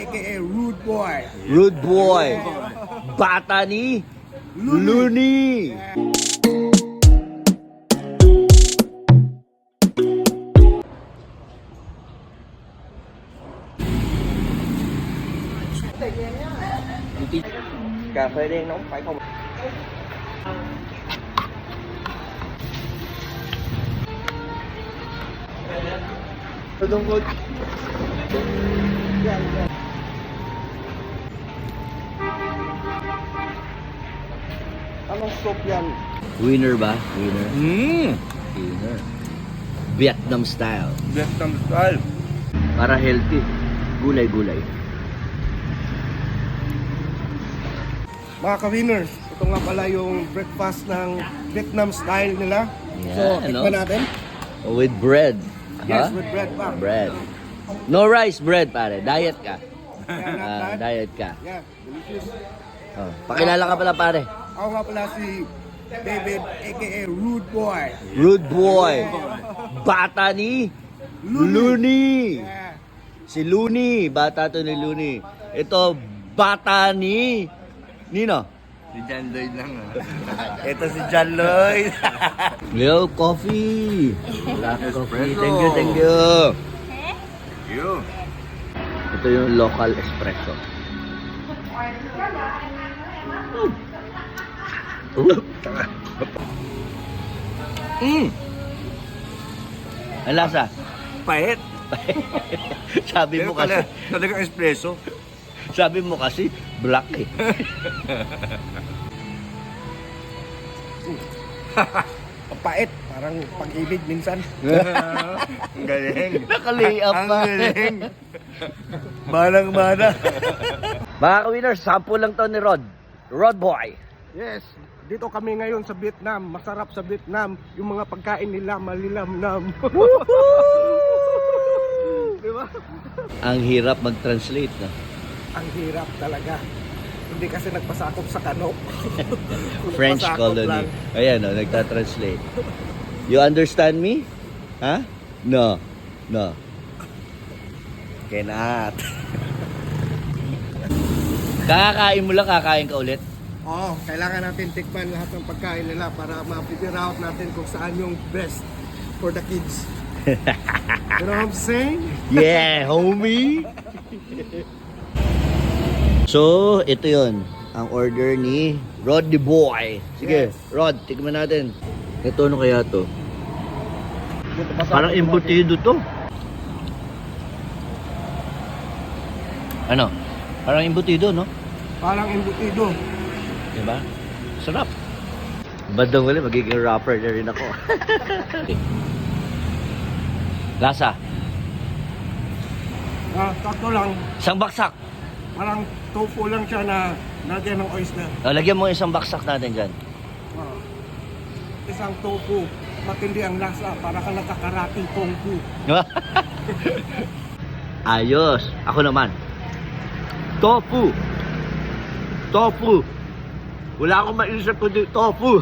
aka Rude Boy. Rude Boy. Bata ni Looney. Cà phê đen nóng phải không? Tunggu. Anong soup yan? Winner ba? Winner. Winner. Vietnam style. Vietnam style. Para healthy. Gulay-gulay. Mga ka-winners, ito nga pala yung breakfast ng Vietnam style nila. Yeah, So, ano? tikman natin. With bread. Yes, Huh? with bread pa. Bread. No rice bread, pare. Diet ka. Yeah, not bad. Diet ka. Yeah, delicious. Oh. Pakilala ka pala, pare. Ako nga pala si David, aka Rude Boy. Rude Boy. Bata ni Looney. Yeah. Si Looney. Bata to ni Looney. Ito, bata ni Nino. Si John Lloyd lang Ito si John Lloyd. Yo, coffee. Black coffee. Espresso. Thank you, thank you. You. Ito yung local espresso. Ang lasa? Pahit. Sabi Pero mo kasi, talagang espresso. sabi mo kasi black eh. Ang pait, parang pag-ibig minsan. Ang galing. Nakali-up Ang pa. galing. Manang-mana. Mga ka-winners, sample lang to ni Rod. Rod Boy. Yes, dito kami ngayon sa Vietnam. Masarap sa Vietnam. Yung mga pagkain nila malilamnam. Di ba? Ang hirap mag-translate na. Ang hirap talaga. Hindi kasi nagpasakop sa kanok. French Nagpasakop colony. lang. Ayan o, nagta-translate. You understand me? Ha? No. No. Cannot. Kakakain mo lang, kakain ka ulit. Oo, kailangan natin tikman lahat ng pagkain nila para ma-figure out natin kung saan yung best for the kids. You know what I'm saying? Yeah, homie! So, ito yon ang order ni Rod the Boy. Sige, Yes. Rod, tikman natin. Ito, ano kaya to? Dito, masarap Parang yung embutido to. Ano? Parang embutido, no? Parang embutido. Diba? Sarap. Bandang wala, magiging rapper na rin ako. Lasa. Takto lang. Isang baksak. Parang tofu lang siya na lagyan ng oyster. Lagyan mo isang baksak natin dyan. Isang tofu. Matindi ang lasa. Para ka nakakarating kung fu. Ayos. Ako naman. Tofu. Tofu. Wala akong maisip kundi tofu.